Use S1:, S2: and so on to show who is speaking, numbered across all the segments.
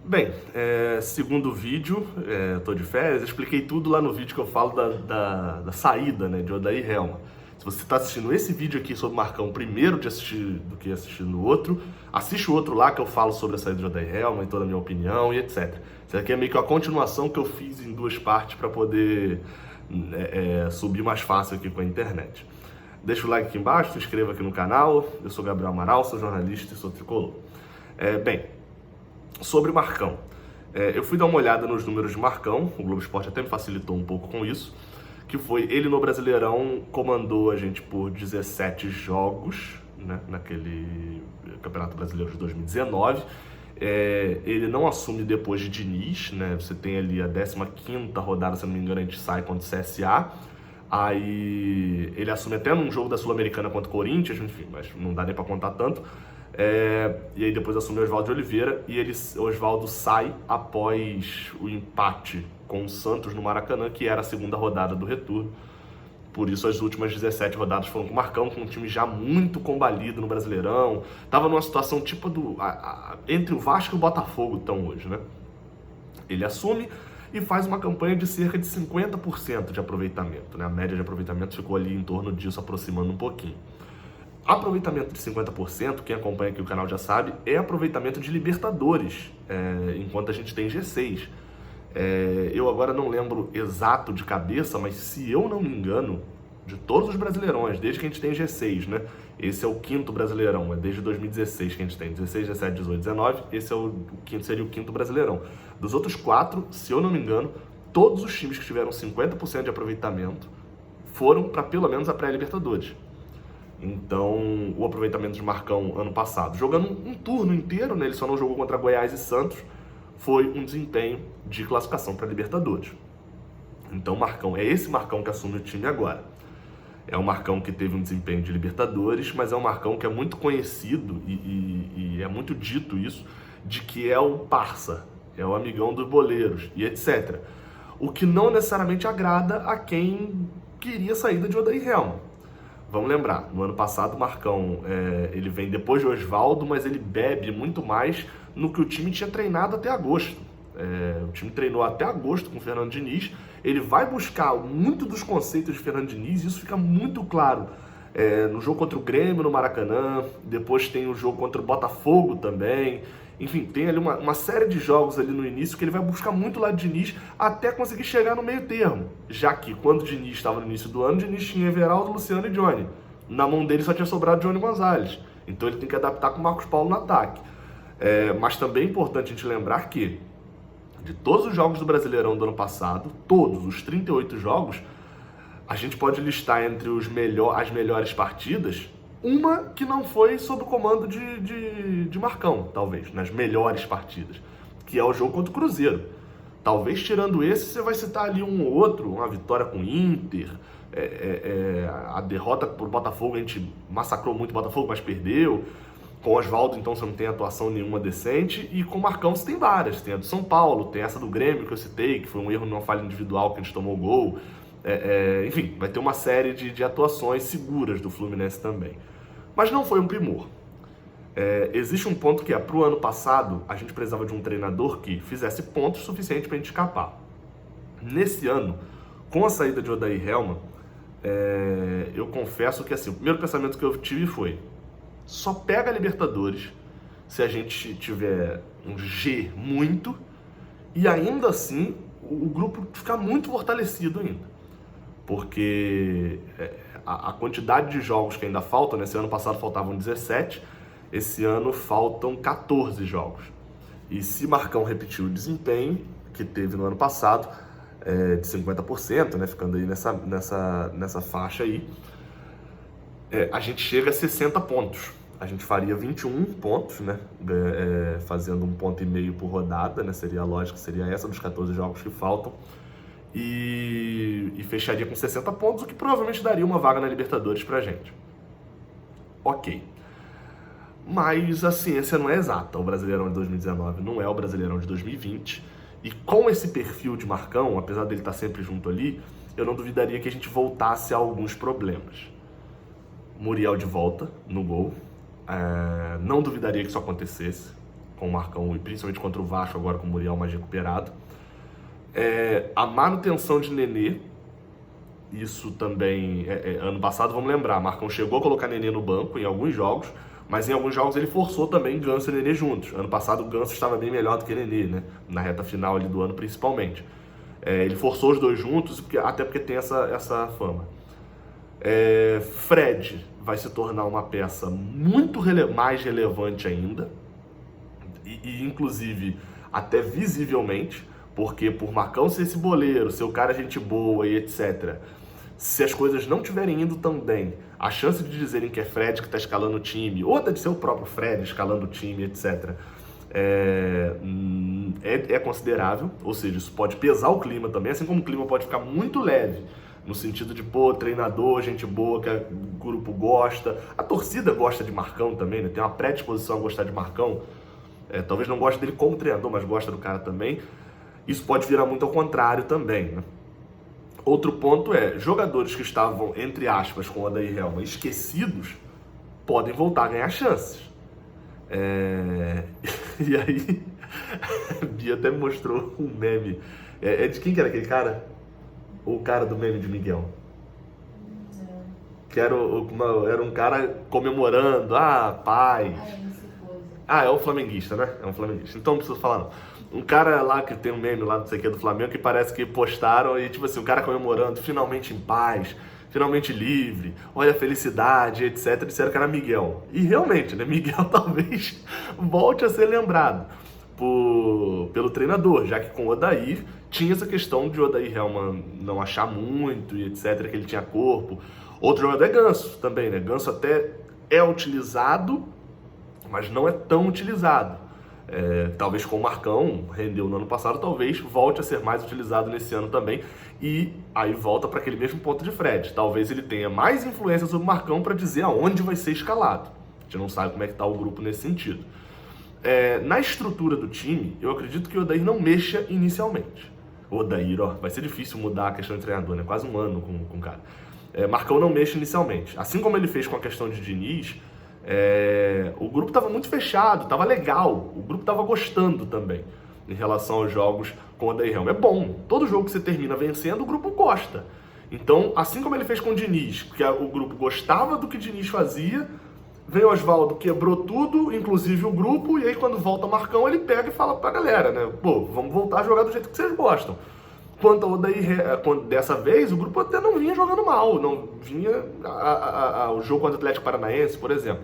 S1: Bem, segundo vídeo, tô de férias, eu expliquei tudo lá no vídeo que eu falo da saída, né, de Odair Helma. Se você está assistindo esse vídeo aqui sobre o Marcão primeiro de assistir do que assistir no outro, assiste o outro lá que eu falo sobre a saída de Odair Helma e toda a minha opinião e etc. Isso aqui é meio que uma continuação que eu fiz em duas partes para poder subir mais fácil aqui com a internet. Deixa o like aqui embaixo, se inscreva aqui no canal. Eu sou Gabriel Amaral, sou jornalista e sou tricolor. Bem, sobre o Marcão. Eu fui dar uma olhada nos números de Marcão, o Globo Esporte até me facilitou um pouco com isso, que foi ele no Brasileirão comandou a gente por 17 jogos, né, naquele Campeonato Brasileiro de 2019. Ele não assume depois de Diniz, né? Você tem ali a 15ª rodada, se não me engano, a gente sai contra o CSA. Aí ele assume até num jogo da Sul-Americana contra o Corinthians, enfim, mas não dá nem pra contar tanto. E aí depois assume o Oswaldo de Oliveira e o Oswaldo sai após o empate com o Santos no Maracanã, que era a segunda rodada do retorno. Por isso as últimas 17 rodadas foram com o Marcão, com um time já muito combalido no Brasileirão. Tava numa situação tipo entre o Vasco e o Botafogo estão hoje, né? Ele assume e faz uma campanha de cerca de 50% de aproveitamento, né? A média de aproveitamento ficou ali em torno disso, aproximando um pouquinho. Aproveitamento de 50%, quem acompanha aqui o canal já sabe, é aproveitamento de Libertadores, enquanto a gente tem G6. Eu agora não lembro exato de cabeça, mas se eu não me engano, de todos os Brasileirões, desde que a gente tem G6, né? Esse é o 5º Brasileirão, é desde 2016 que a gente tem 16, 17, 18, 19, esse é o quinto, seria o 5º Brasileirão. Dos outros 4, se eu não me engano, todos os times que tiveram 50% de aproveitamento foram para pelo menos a pré-Libertadores. Então, o aproveitamento de Marcão ano passado, jogando um turno inteiro, né, ele só não jogou contra Goiás e Santos, foi um desempenho de classificação para Libertadores. Então, Marcão, é esse Marcão que assume o time agora. É um Marcão que teve um desempenho de Libertadores, mas é um Marcão que é muito conhecido e é muito dito isso, de que é o parça, é o amigão dos boleiros e etc. O que não necessariamente agrada a quem queria a saída de Odair Helma. Vamos lembrar, no ano passado o Marcão, ele vem depois de Oswaldo, mas ele bebe muito mais no que o time tinha treinado até agosto. O time treinou até agosto com o Fernando Diniz, ele vai buscar muito dos conceitos de Fernando Diniz, e isso fica muito claro no jogo contra o Grêmio no Maracanã, depois tem o jogo contra o Botafogo também. Enfim, tem ali uma série de jogos ali no início que ele vai buscar muito lá de Diniz até conseguir chegar no meio termo. Já que quando o Diniz estava no início do ano, o Diniz tinha Everaldo, Luciano e Johnny. Na mão dele só tinha sobrado Johnny Gonzalez. Então ele tem que adaptar com o Marcos Paulo no ataque. Mas também é importante a gente lembrar que de todos os jogos do Brasileirão do ano passado, todos os 38 jogos, a gente pode listar entre as melhores partidas uma que não foi sob o comando de Marcão, talvez, nas melhores partidas, que é o jogo contra o Cruzeiro. Talvez tirando esse, você vai citar ali um ou outro, uma vitória com o Inter, a derrota por Botafogo, a gente massacrou muito o Botafogo, mas perdeu. Com o Oswaldo, então, você não tem atuação nenhuma decente, e com o Marcão você tem várias. Tem a do São Paulo, tem essa do Grêmio que eu citei, que foi um erro numa falha individual que a gente tomou o gol. Enfim, vai ter uma série de atuações seguras do Fluminense também. Mas não foi um primor. Existe um ponto que pro ano passado, a gente precisava de um treinador que fizesse pontos suficientes para a gente escapar. Nesse ano, com a saída de Odair Helma, eu confesso que assim, o primeiro pensamento que eu tive foi: só pega a Libertadores se a gente tiver um G muito, e ainda assim o grupo ficar muito fortalecido ainda. Porque a quantidade de jogos que ainda faltam, nesse ano passado faltavam 17, esse ano faltam 14 jogos. E se Marcão repetir o desempenho que teve no ano passado, de 50%, né, ficando aí nessa faixa aí, a gente chega a 60 pontos. A gente faria 21 pontos, né, fazendo 1,5 ponto por rodada, né, seria a lógica, seria essa dos 14 jogos que faltam. E fecharia com 60 pontos, o que provavelmente daria uma vaga na Libertadores pra gente. Ok. Mas a ciência não é exata. O Brasileirão de 2019 não é o Brasileirão de 2020. E com esse perfil de Marcão, apesar dele estar sempre junto ali, eu não duvidaria que a gente voltasse a alguns problemas. Muriel de volta no gol. Não duvidaria que isso acontecesse. com o Marcão, e principalmente contra o Vasco agora com o Muriel mais recuperado. A manutenção de Nenê, isso também, ano passado, vamos lembrar, Marcão chegou a colocar Nenê no banco em alguns jogos, mas em alguns jogos ele forçou também Ganso e Nenê juntos. Ano passado o Ganso estava bem melhor do que Nenê, né? Na reta final ali do ano principalmente. Ele forçou os dois juntos, até porque tem essa fama. Fred vai se tornar uma peça muito mais relevante ainda, e inclusive até visivelmente, porque por Marcão ser esse boleiro, ser o cara gente boa e etc., se as coisas não estiverem indo tão bem, a chance de dizerem que é Fred que está escalando o time, ou até de ser o próprio Fred escalando o time, etc., é considerável, ou seja, isso pode pesar o clima também, assim como o clima pode ficar muito leve, no sentido de, treinador, gente boa, que o grupo gosta, a torcida gosta de Marcão também, né? Tem uma predisposição a gostar de Marcão, talvez não goste dele como treinador, mas gosta do cara também. Isso pode virar muito ao contrário também, né? Outro ponto jogadores que estavam, entre aspas, com o Odair Helma esquecidos, podem voltar a ganhar chances. E aí, a Bia até me mostrou um meme. De quem que era aquele cara? O cara do meme de Miguel. Que era um cara comemorando, paz. É o flamenguista, né? É um flamenguista. Então não preciso falar não. Um cara lá que tem um meme lá, não sei o que, do Flamengo, que parece que postaram e, tipo assim, o cara comemorando, finalmente em paz, finalmente livre, olha a felicidade, etc. Disseram que era Miguel. E realmente, né? Miguel talvez volte a ser lembrado pelo treinador, já que com o Odair tinha essa questão de o Odair Helman não achar muito e etc, que ele tinha corpo. Outro jogador é Ganso também, né? Ganso até é utilizado, mas não é tão utilizado. Talvez com o Marcão, rendeu no ano passado, talvez volte a ser mais utilizado nesse ano também. E aí volta para aquele mesmo ponto de Fred. Talvez ele tenha mais influência sobre o Marcão para dizer aonde vai ser escalado. A gente não sabe como é que está o grupo nesse sentido. Na estrutura do time, eu acredito que o Odair não mexa inicialmente. O Odair, vai ser difícil mudar a questão de treinador, né? Quase um ano com o cara. Marcão não mexe inicialmente. Assim como ele fez com a questão de Diniz, o grupo estava muito fechado, estava legal, o grupo estava gostando também em relação aos jogos com o Odair Helma. É bom, todo jogo que você termina vencendo, o grupo gosta. Então, assim como ele fez com o Diniz, que o grupo gostava do que o Diniz fazia, vem o Oswaldo, quebrou tudo, inclusive o grupo, e aí quando volta o Marcão, ele pega e fala pra galera, né? Vamos voltar a jogar do jeito que vocês gostam. Quanto ao Odair, dessa vez, o grupo até não vinha jogando mal, não vinha o jogo contra o Atlético Paranaense, por exemplo.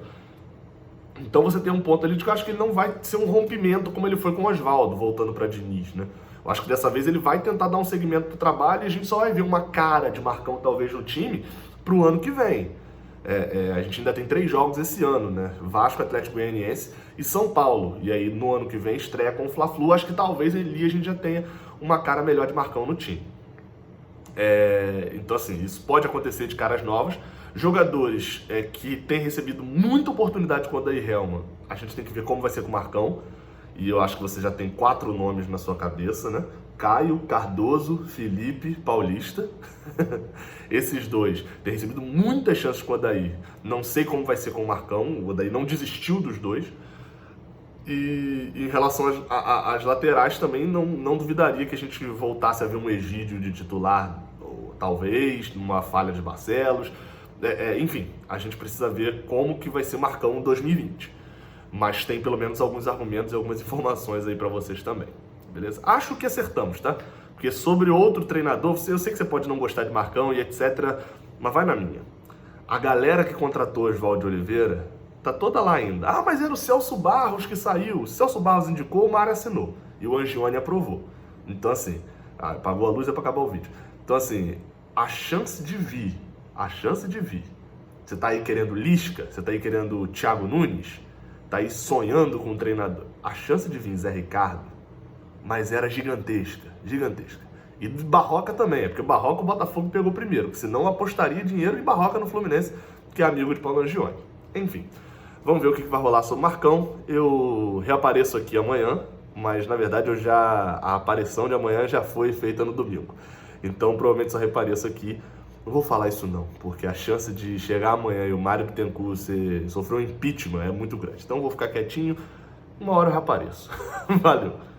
S1: Então você tem um ponto ali de que eu acho que ele não vai ser um rompimento como ele foi com o Oswaldo, voltando para Diniz, né? Eu acho que dessa vez ele vai tentar dar um segmento pro trabalho e a gente só vai ver uma cara de Marcão talvez no time pro ano que vem. A gente ainda tem 3 jogos esse ano, né? Vasco, Atlético Goianiense e São Paulo. E aí no ano que vem estreia com o Fla-Flu. Acho que talvez ali a gente já tenha uma cara melhor de Marcão no time. Então assim, isso pode acontecer de caras novas. Jogadores que têm recebido muita oportunidade com o Odair Helman, a gente tem que ver como vai ser com o Marcão. E eu acho que você já tem 4 nomes na sua cabeça, né? Caio, Cardoso, Felipe, Paulista. Esses dois têm recebido muitas chances com o Odair. Não sei como vai ser com o Marcão. O Odair não desistiu dos dois. E em relação às laterais também, não duvidaria que a gente voltasse a ver um Egídio de titular, ou, talvez, numa falha de Barcelos. Enfim, a gente precisa ver como que vai ser Marcão em 2020. Mas tem pelo menos alguns argumentos e algumas informações aí pra vocês também, beleza? Acho que acertamos, tá? Porque sobre outro treinador, eu sei que você pode não gostar de Marcão e etc, mas vai na minha. A galera que contratou Oswaldo Oliveira tá toda lá ainda. Mas era o Celso Barros que saiu. O Celso Barros indicou, o Mário assinou. E o Angione aprovou. Então assim, apagou a luz pra acabar o vídeo. Então assim, a chance de vir. Você tá aí querendo Lisca? Você tá aí querendo Thiago Nunes? Tá aí sonhando com um treinador. A chance de vir Zé Ricardo, mas era gigantesca. E de Barroca também, porque o Barroca o Botafogo pegou primeiro, porque senão apostaria dinheiro em Barroca no Fluminense, que é amigo de Paulo Angione. Enfim, vamos ver o que vai rolar sobre o Marcão. Eu reapareço aqui amanhã, mas na verdade a aparição de amanhã já foi feita no domingo. Então provavelmente só reapareço aqui. Não vou falar isso não, porque a chance de chegar amanhã e o Mário Bittencourt sofrer um impeachment é muito grande. Então vou ficar quietinho, uma hora eu reapareço. Valeu!